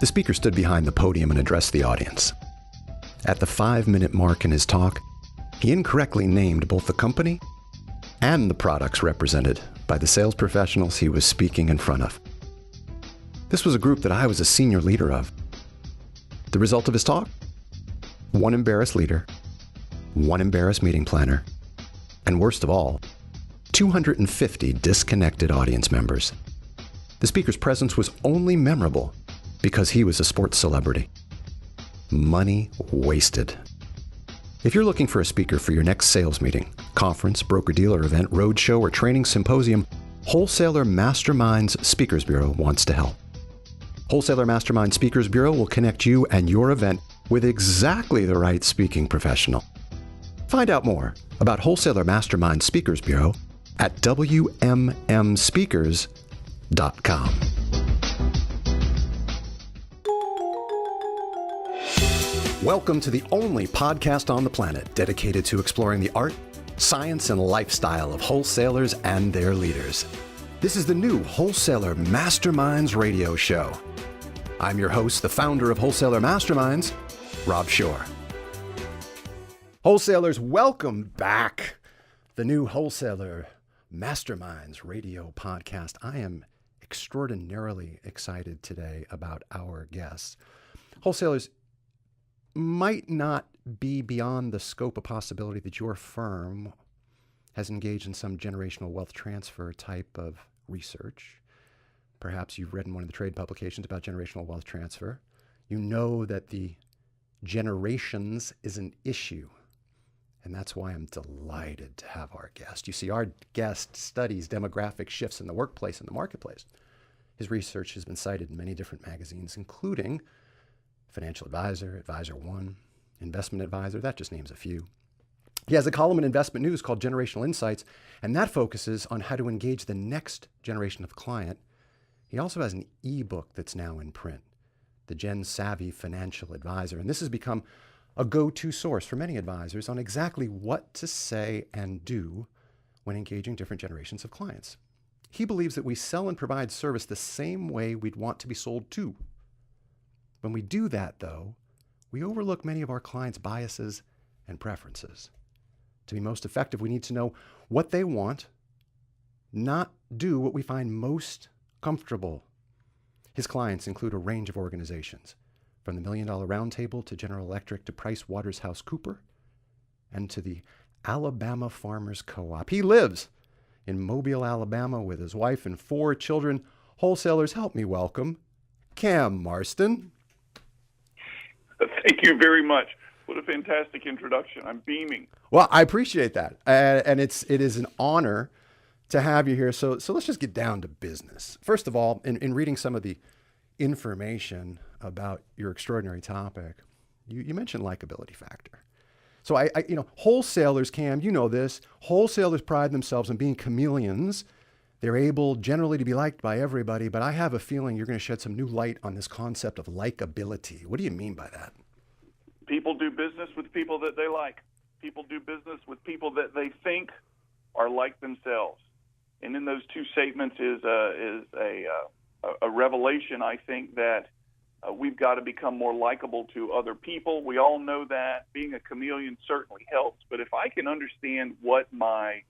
The speaker stood behind the podium and addressed the audience. At the 5-minute mark in his talk, he incorrectly named both the company and the products represented by the sales professionals he was speaking in front of. This was a group that I was a senior leader of. The result of his talk? One embarrassed leader, one embarrassed meeting planner, and worst of all, 250 disconnected audience members. The speaker's presence was only memorable because he was a sports celebrity. Money wasted. If you're looking for a speaker for your next sales meeting, conference, broker-dealer event, roadshow, or training symposium, Wholesaler Masterminds Speakers Bureau wants to help. Wholesaler Mastermind Speakers Bureau will connect you and your event with exactly the right speaking professional. Find out more about Wholesaler Mastermind Speakers Bureau at wmmspeakers.com. Welcome to the only podcast on the planet dedicated to exploring the art, science, and lifestyle of wholesalers and their leaders. This is the new Wholesaler Masterminds radio show. I'm your host, the founder of Wholesaler Masterminds, Rob Shore. Wholesalers, welcome back. The new Wholesaler Masterminds radio podcast. I am extraordinarily excited today about our guests. Wholesalers, might not be beyond the scope of possibility that your firm has engaged in some generational wealth transfer type of research. Perhaps you've read in one of the trade publications about generational wealth transfer. You know that the generations is an issue, and that's why I'm delighted to have our guest. You see, our guest studies demographic shifts in the workplace and the marketplace. His research has been cited in many different magazines, including Financial Advisor, Advisor One, Investment Advisor, that just names a few. He has a column in Investment News called Generational Insights, and that focuses on how to engage the next generation of client. He also has an ebook that's now in print, the Gen Savvy Financial Advisor, and this has become a go-to source for many advisors on exactly what to say and do when engaging different generations of clients. He believes that we sell and provide service the same way we'd want to be sold to. When we do that, though, we overlook many of our clients' biases and preferences. To be most effective, we need to know what they want, not do what we find most comfortable. His clients include a range of organizations, from the $1 Million Roundtable to General Electric to PricewaterhouseCoopers and to the Alabama Farmers Co-op. He lives in Mobile, Alabama with his wife and 4 children. Wholesalers, help me welcome Cam Marston. Thank you very much. What a fantastic introduction. I'm beaming. Well, I appreciate that. And it is an honor to have you here. So let's just get down to business. First of all, in reading some of the information about your extraordinary topic, you mentioned likability factor. So wholesalers, Cam, you know this, wholesalers pride themselves on being chameleons. They're able generally to be liked by everybody, but I have a feeling you're going to shed some new light on this concept of likability. What do you mean by that? People do business with people that they like. People do business with people that they think are like themselves. And in those two statements is a revelation, I think, that we've got to become more likable to other people. We all know that. Being a chameleon certainly helps. But if I can understand what my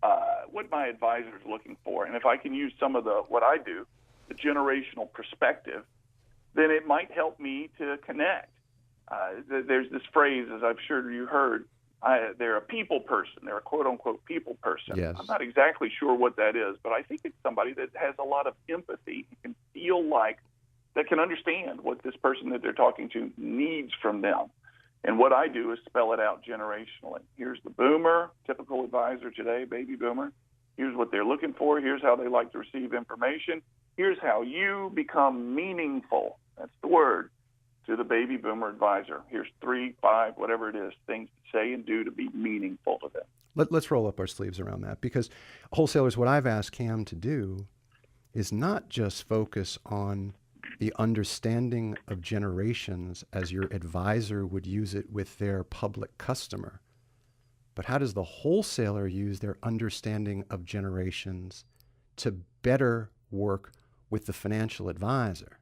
advisor is looking for, and if I can use some of what I do, the generational perspective, then it might help me to connect. There's this phrase, as I'm sure you heard, they're a people person. They're a quote-unquote people person. Yes. I'm not exactly sure what that is, but I think it's somebody that has a lot of empathy and can feel like that can understand what this person that they're talking to needs from them. And what I do is spell it out generationally. Here's the boomer, typical advisor today, baby boomer. Here's what they're looking for. Here's how they like to receive information. Here's how you become meaningful. That's the word to the baby boomer advisor. Here's 3, 5, whatever it is, things to say and do to be meaningful to them. Let's roll up our sleeves around that, because wholesalers, what I've asked Cam to do is not just focus on the understanding of generations as your advisor would use it with their public customer, but how does the wholesaler use their understanding of generations to better work with the financial advisor?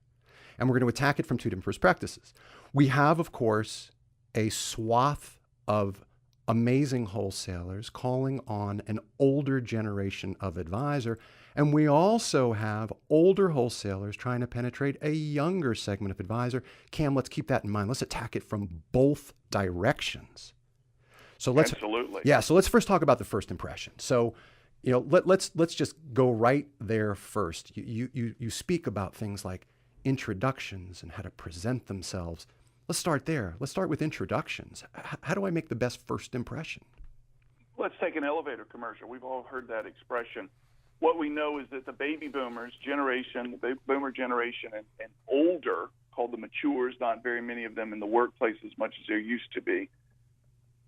And we're going to attack it from two different perspectives. We have, of course, a swath of amazing wholesalers calling on an older generation of advisor. And we also have older wholesalers trying to penetrate a younger segment of advisor. Cam, let's keep that in mind. Let's attack it from both directions. So Absolutely. Yeah. So let's first talk about the first impression. So, let's just go right there first. You speak about things like introductions and how to present themselves. Let's start there. Let's start with introductions. How do I make the best first impression? Let's take an elevator commercial. We've all heard that expression. What we know is that the baby boomers generation, the baby boomer generation, and older, called the matures, not very many of them in the workplace as much as there used to be.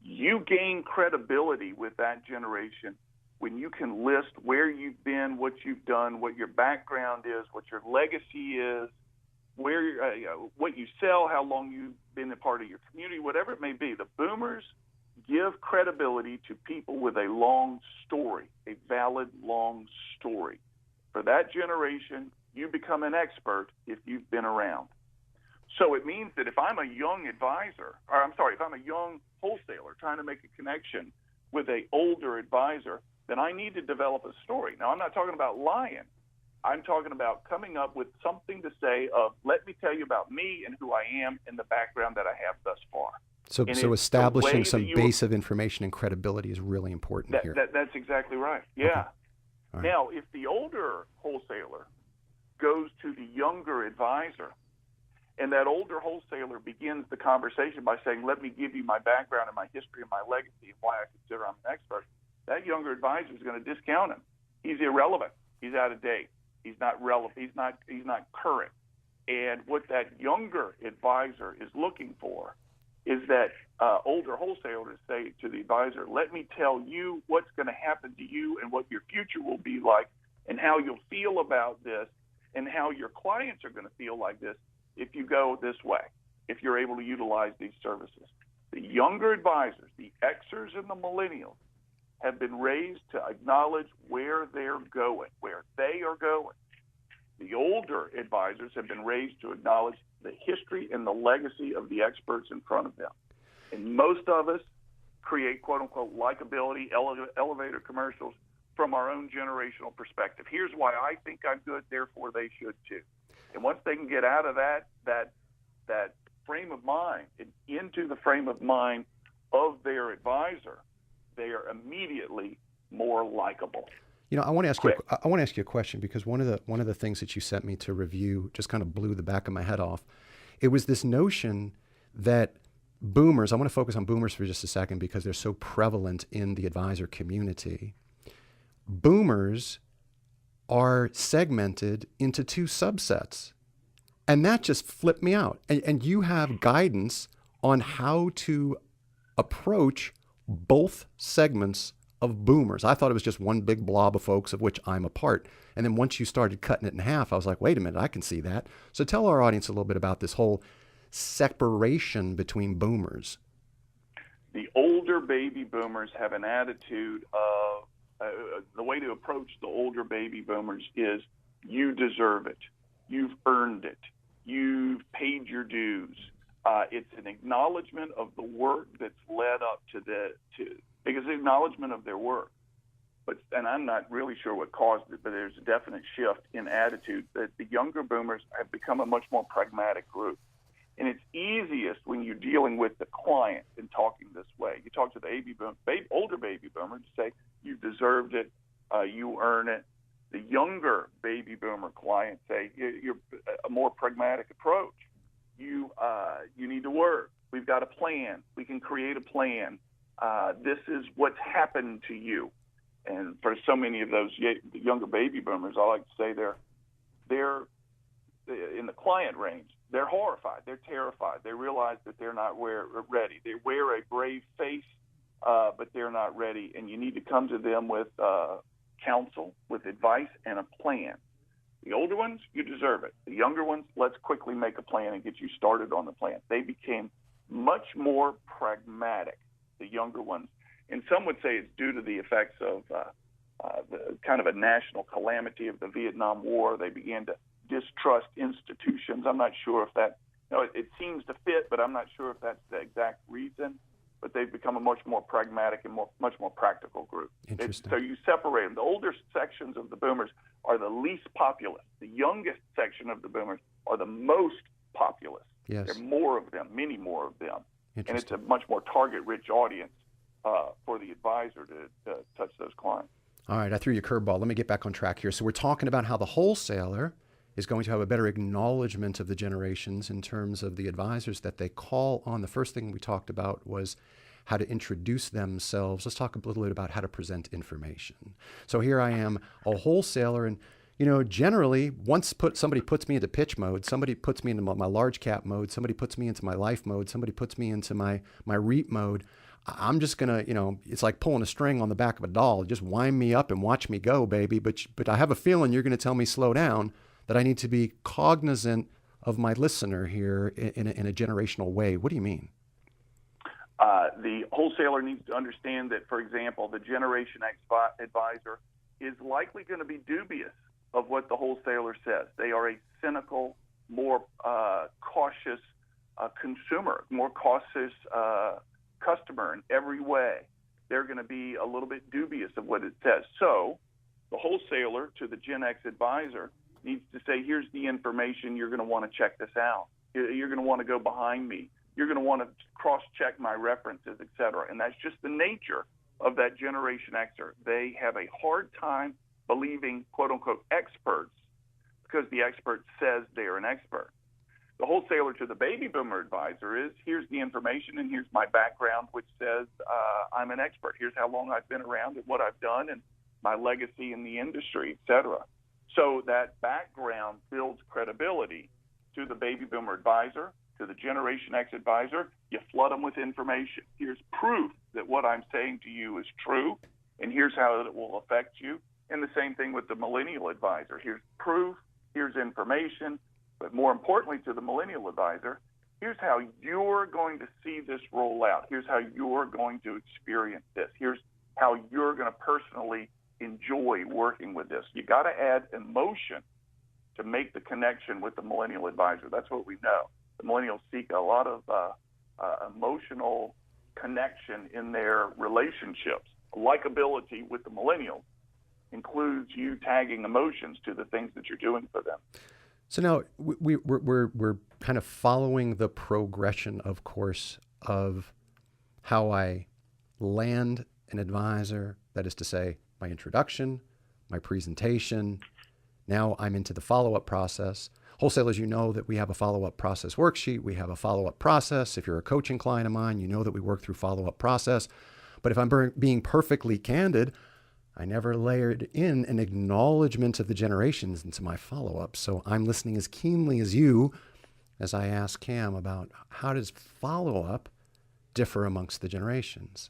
You gain credibility with that generation when you can list where you've been, what you've done, what your background is, what your legacy is, where what you sell, how long you've been a part of your community, whatever it may be. The boomers give credibility to people with a long story, a valid long story. For that generation, you become an expert if you've been around. So it means that if I'm a young advisor, if I'm a young wholesaler trying to make a connection with an older advisor, then I need to develop a story. Now, I'm not talking about lying. I'm talking about coming up with something to say of, let me tell you about me and who I am and the background that I have thus far. So establishing some base of information and credibility is really important here. That's exactly right. Yeah. Okay. Right. Now, if the older wholesaler goes to the younger advisor, and that older wholesaler begins the conversation by saying, let me give you my background and my history and my legacy and why I consider I'm an expert, that younger advisor is going to discount him. He's irrelevant. He's out of date. He's not relevant. He's not current. And what that younger advisor is looking for is that older wholesaler to say to the advisor, let me tell you what's going to happen to you and what your future will be like and how you'll feel about this and how your clients are going to feel like this if you go this way, if you're able to utilize these services. The younger advisors, the Xers and the millennials, have been raised to acknowledge where they're going, where they are going. The older advisors have been raised to acknowledge the history and the legacy of the experts in front of them. And most of us create, quote-unquote, likability elevator commercials from our own generational perspective. Here's why I think I'm good, therefore they should too. And once they can get out of that frame of mind and into the frame of mind of their advisor, they are immediately more likable. I want to ask you a question, because one of the things that you sent me to review just kind of blew the back of my head off. It was this notion that boomers, I want to focus on boomers for just a second because they're so prevalent in the advisor community. Boomers are segmented into two subsets. And that just flipped me out. And you have guidance on how to approach both segments of boomers. I thought it was just one big blob of folks, of which I'm a part. And then once you started cutting it in half, I was like, wait a minute, I can see that. So tell our audience a little bit about this whole separation between boomers. The older baby boomers have an attitude of, the way to approach the older baby boomers is, you deserve it. You've earned it. You've paid your dues. It's an acknowledgement of the work that's led up to because the acknowledgement of their work. And I'm not really sure what caused it, but there's a definite shift in attitude that the younger boomers have become a much more pragmatic group. And it's easiest when you're dealing with the client and talking this way. You talk to the older baby boomer to say, you deserved it, you earn it. The younger baby boomer clients say, you're a more pragmatic approach. You need to work. We've got a plan. We can create a plan. This is what's happened to you. And for so many of those younger baby boomers, I like to say they're in the client range. They're horrified. They're terrified. They realize that they're not ready. They wear a brave face, but they're not ready. And you need to come to them with counsel, with advice, and a plan. The older ones, you deserve it. The younger ones, let's quickly make a plan and get you started on the plan. They became much more pragmatic, the younger ones. And some would say it's due to the effects of the kind of a national calamity of the Vietnam War. They began to distrust institutions. I'm not sure if that, it seems to fit, but I'm not sure if that's the exact reason. But they've become a much more pragmatic and much more practical group. Interesting. So you separate them. The older sections of the boomers are the least populous. The youngest section of the boomers are the most populous. Yes. There are more of them, many more of them. And it's a Interesting. much more target-rich audience for the advisor to touch those clients. All right, I threw you a curveball. Let me get back on track here. So we're talking about how the wholesaler is going to have a better acknowledgement of the generations in terms of the advisors that they call on. The first thing we talked about was how to introduce themselves. Let's talk a little bit about how to present information. So here I am, a wholesaler, and generally, once somebody puts me into pitch mode, somebody puts me into my large cap mode, somebody puts me into my life mode, somebody puts me into my REIT mode, I'm just gonna, it's like pulling a string on the back of a doll. Just wind me up and watch me go, baby. But I have a feeling you're gonna tell me slow down, that I need to be cognizant of my listener here in a generational way. What do you mean? The wholesaler needs to understand that, for example, the Generation X advisor is likely going to be dubious of what the wholesaler says. They are a cynical, more cautious consumer, more cautious customer in every way. They're going to be a little bit dubious of what it says. So the wholesaler to the Gen X advisor needs to say, here's the information. You're going to want to check this out. You're going to want to go behind me. You're going to want to cross-check my references, et cetera. And that's just the nature of that Generation Xer. They have a hard time believing, quote-unquote, experts because the expert says they're an expert. The wholesaler to the baby boomer advisor is, here's the information and here's my background, which says I'm an expert. Here's how long I've been around and what I've done and my legacy in the industry, et cetera. So that background builds credibility to the baby boomer advisor, to the Generation X advisor. You flood them with information. Here's proof that what I'm saying to you is true, and here's how it will affect you. And the same thing with the millennial advisor. Here's proof, here's information, but more importantly to the millennial advisor, here's how you're going to see this roll out. Here's how you're going to experience this. Here's how you're going to personally enjoy working with this. You got to add emotion to make the connection with the millennial advisor. That's what we know. The millennials seek a lot of emotional connection in their relationships. Likeability with the millennials includes you tagging emotions to the things that you're doing for them. So now we're kind of following the progression, of course, of how I land an advisor. That is to say, my introduction, my presentation. Now I'm into the follow-up process. Wholesalers, you know that we have a follow-up process worksheet. We have a follow-up process. If you're a coaching client of mine, you know that we work through follow-up process. But if I'm being perfectly candid, I never layered in an acknowledgement of the generations into my follow-up. So I'm listening as keenly as you as I ask Cam about how does follow-up differ amongst the generations?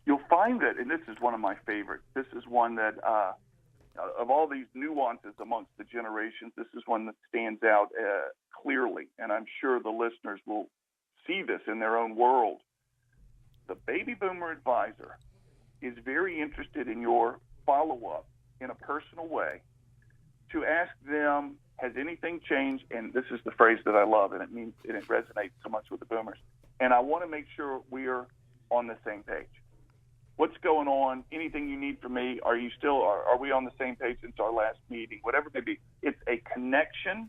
You'll find that, and this is one of my favorites, this is one that, of all these nuances amongst the generations, this is one that stands out clearly, and I'm sure the listeners will see this in their own world. The baby boomer advisor is very interested in your follow-up in a personal way to ask them, has anything changed? And this is the phrase that I love, and it resonates so much with the boomers. And I want to make sure we're on the same page. What's going on? Anything you need from me? Are we on the same page since our last meeting? Whatever it may be. It's a connection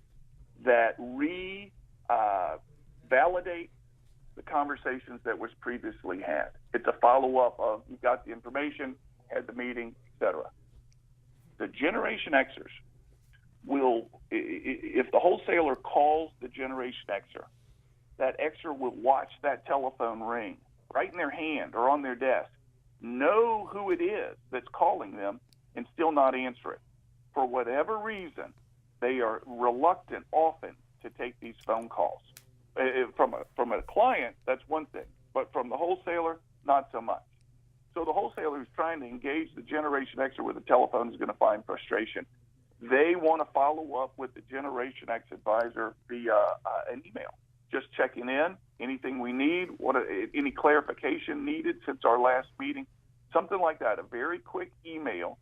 that validates the conversations that was previously had. It's a follow-up of you got the information, had the meeting, etc. The Generation Xers will, if the wholesaler calls the Generation Xer, that Xer will watch that telephone ring right in their hand or on their desk, know who it is that's calling them, and still not answer it. For whatever reason, they are reluctant often to take these phone calls. From a client, that's one thing, but from the wholesaler, not so much. So the wholesaler who's trying to engage the Generation Xer with the telephone is going to find frustration. They want to follow up with the Generation X advisor via an email, just checking in, anything we need, any clarification needed since our last meeting, something like that, a very quick email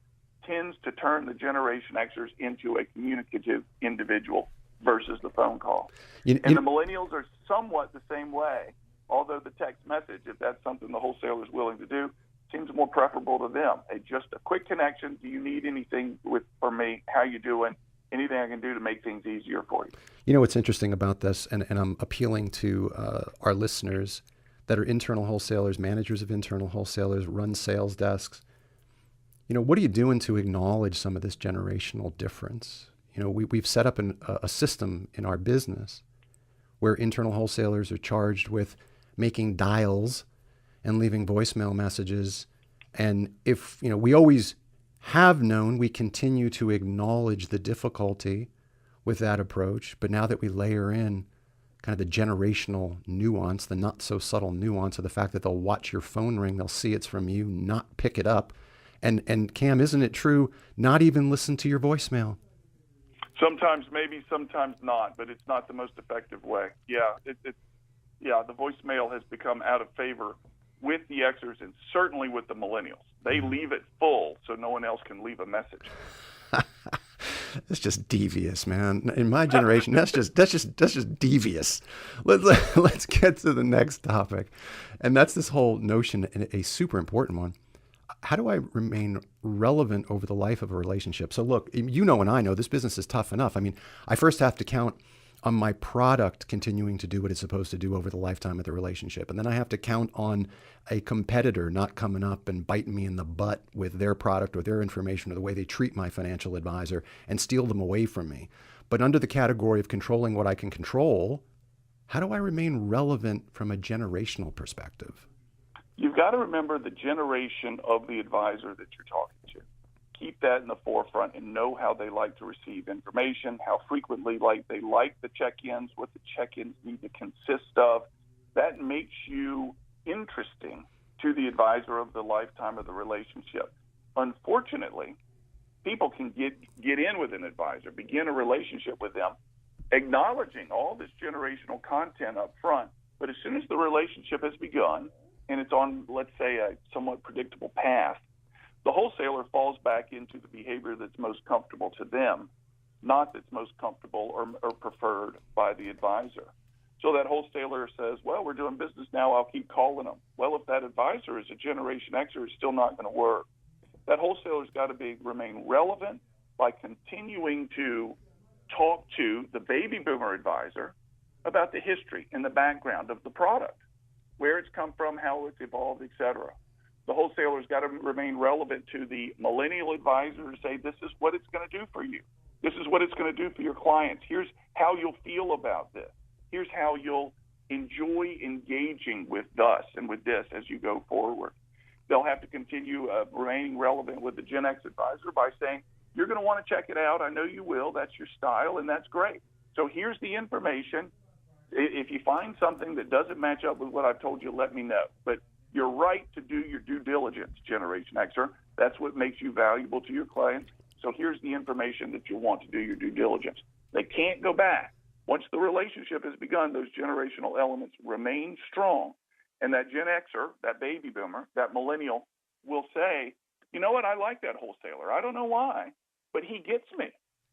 tends to turn the Generation Xers into a communicative individual versus the phone call. And the millennials are somewhat the same way, although the text message, if that's something the wholesaler is willing to do, seems more preferable to them. Just a quick connection. Do you need anything from me? How you doing? Anything I can do to make things easier for you? You know what's interesting about this, and I'm appealing to our listeners that are internal wholesalers, managers of internal wholesalers, run sales desks. You know, what are you doing to acknowledge some of this generational difference? You know, we've set up a system in our business where internal wholesalers are charged with making dials and leaving voicemail messages. And if, you know, we always have known, we continue to acknowledge the difficulty with that approach. But now that we layer in kind of the generational nuance, the not so subtle nuance of the fact that they'll watch your phone ring, they'll see it's from you, not pick it up. And Cam, isn't it true, not even listen to your voicemail? Sometimes maybe, sometimes not, but it's not the most effective way. Yeah, the voicemail has become out of favor with the Xers and certainly with the millennials. They leave it full so no one else can leave a message. That's just devious, man. In my generation, that's just devious. Let's get to the next topic, and that's this whole notion, and a super important one. How do I remain relevant over the life of a relationship? So look, you know, and I know this business is tough enough. I mean, I first have to count on my product continuing to do what it's supposed to do over the lifetime of the relationship. And then I have to count on a competitor not coming up and biting me in the butt with their product or their information or the way they treat my financial advisor and steal them away from me. But under the category of controlling what I can control, how do I remain relevant from a generational perspective? You've got to remember the generation of the advisor that you're talking to. Keep that in the forefront and know how they like to receive information, how frequently they like the check-ins, what the check-ins need to consist of. That makes you interesting to the advisor of the lifetime of the relationship. Unfortunately, people can get in with an advisor, begin a relationship with them, acknowledging all this generational content up front, but as soon as the relationship has begun and it's on, let's say, a somewhat predictable path, the wholesaler falls back into the behavior that's most comfortable to them, not that's most comfortable or preferred by the advisor. So that wholesaler says, well, we're doing business now, I'll keep calling them. Well, if that advisor is a Generation Xer, it's still not going to work. That wholesaler's got to remain relevant by continuing to talk to the baby boomer advisor about the history and the background of the product, where it's come from, how it's evolved, et cetera. The wholesaler's got to remain relevant to the millennial advisor to say, this is what it's going to do for you. This is what it's going to do for your clients. Here's how you'll feel about this. Here's how you'll enjoy engaging with us and with this as you go forward. They'll have to continue remaining relevant with the Gen X advisor by saying, you're going to want to check it out. I know you will. That's your style, and that's great. So here's the information. If you find something that doesn't match up with what I've told you, let me know. But you're right to do your due diligence, Generation Xer. That's what makes you valuable to your clients. So here's the information that you'll want to do your due diligence. They can't go back. Once the relationship has begun, those generational elements remain strong. And that Gen Xer, that baby boomer, that millennial will say, you know what, I like that wholesaler. I don't know why, but he gets me.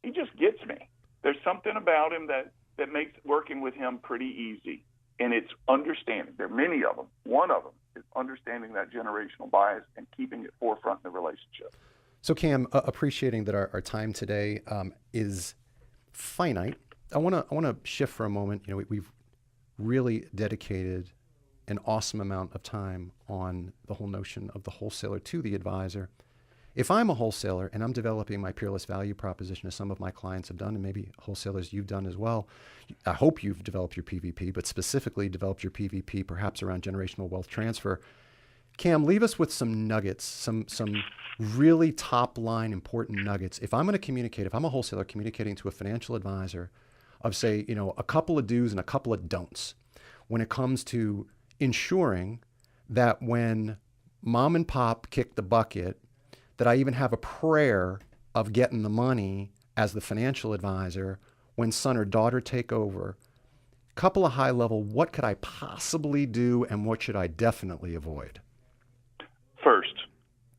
He just gets me. There's something about him that makes working with him pretty easy. And it's understanding. There are many of them. One of them is understanding that generational bias and keeping it forefront in the relationship. So Cam, appreciating that our time today is finite, I want to shift for a moment. You know, we've really dedicated an awesome amount of time on the whole notion of the wholesaler to the advisor. If I'm a wholesaler and I'm developing my peerless value proposition, as some of my clients have done, and maybe wholesalers you've done as well, I hope you've developed your PVP, but specifically developed your PVP perhaps around generational wealth transfer. Cam, leave us with some nuggets, some really top line important nuggets. If I'm going to communicate, if I'm a wholesaler communicating to a financial advisor of, say, you know, a couple of do's and a couple of don'ts when it comes to ensuring that when mom and pop kick the bucket, that I even have a prayer of getting the money as the financial advisor when son or daughter take over. Couple of high level, what could I possibly do and what should I definitely avoid? First,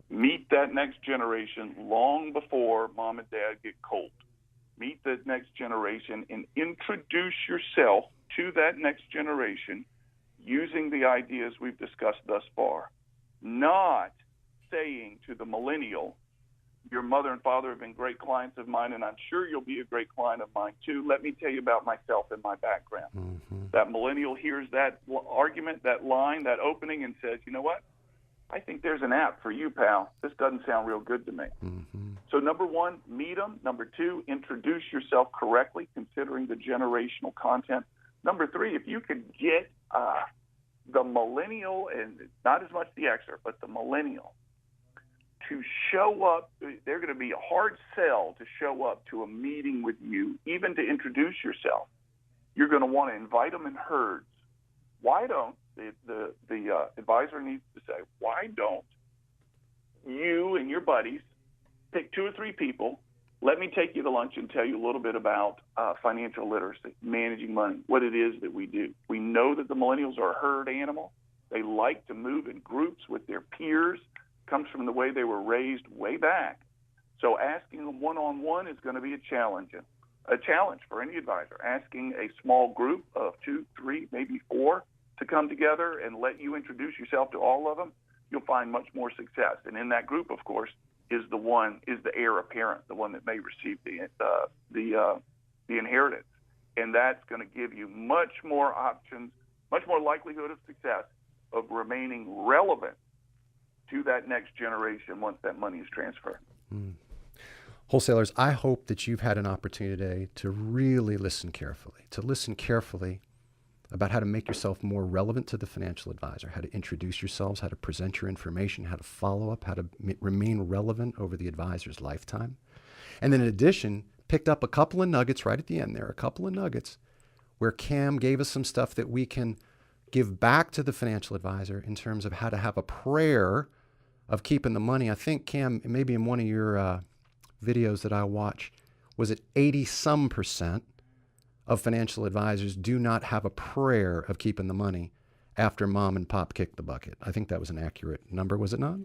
meet that next generation long before mom and dad get cold. Meet that next generation and introduce yourself to that next generation using the ideas we've discussed thus far. Not saying to the millennial, your mother and father have been great clients of mine, and I'm sure you'll be a great client of mine too. Let me tell you about myself and my background. Mm-hmm. That millennial hears that argument, that line, that opening, and says, you know what? I think there's an app for you, pal. This doesn't sound real good to me. Mm-hmm. So number one, meet them. Number two, introduce yourself correctly, considering the generational content. Number three, if you could get the millennial, and not as much the Xer, but the millennial, to show up, they're going to be a hard sell to show up to a meeting with you, even to introduce yourself. You're going to want to invite them in herds. Why don't, the advisor needs to say, why don't you and your buddies pick 2 or 3 people, let me take you to lunch and tell you a little bit about financial literacy, managing money, what it is that we do. We know that the millennials are a herd animal. They like to move in groups with their peers. Comes from the way they were raised way back. So asking them one-on-one is going to be a challenge for any advisor. Asking a small group of 2, 3, maybe 4 to come together and let you introduce yourself to all of them, you'll find much more success. And in that group, of course, is the heir apparent, the one that may receive the inheritance. And that's going to give you much more options, much more likelihood of success of remaining relevant to that next generation once that money is transferred. Mm. Wholesalers, I hope that you've had an opportunity today to really listen carefully about how to make yourself more relevant to the financial advisor, how to introduce yourselves, how to present your information, how to follow up, how to remain relevant over the advisor's lifetime. And then in addition, picked up a couple of nuggets right at the end there, a couple of nuggets where Cam gave us some stuff that we can give back to the financial advisor in terms of how to have a prayer of keeping the money. I think, Cam, maybe in one of your videos that I watch, was it 80% of financial advisors do not have a prayer of keeping the money after mom and pop kicked the bucket. I think that was an accurate number, was it not?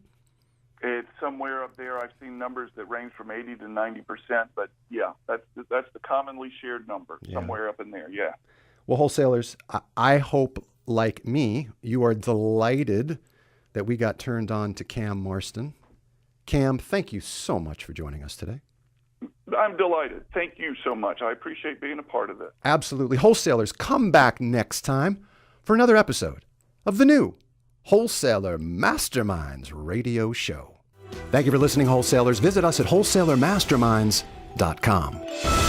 It's somewhere up there. I've seen numbers that range from 80 to 90%, but yeah, that's the commonly shared number, somewhere up in there, yeah. Well, wholesalers, I hope, like me, you are delighted that we got turned on to Cam Marston. Cam, thank you so much for joining us today. I'm delighted. Thank you so much. I appreciate being a part of this. Absolutely. Wholesalers, come back next time for another episode of the new Wholesaler Masterminds radio show. Thank you for listening, wholesalers. Visit us at wholesalermasterminds.com.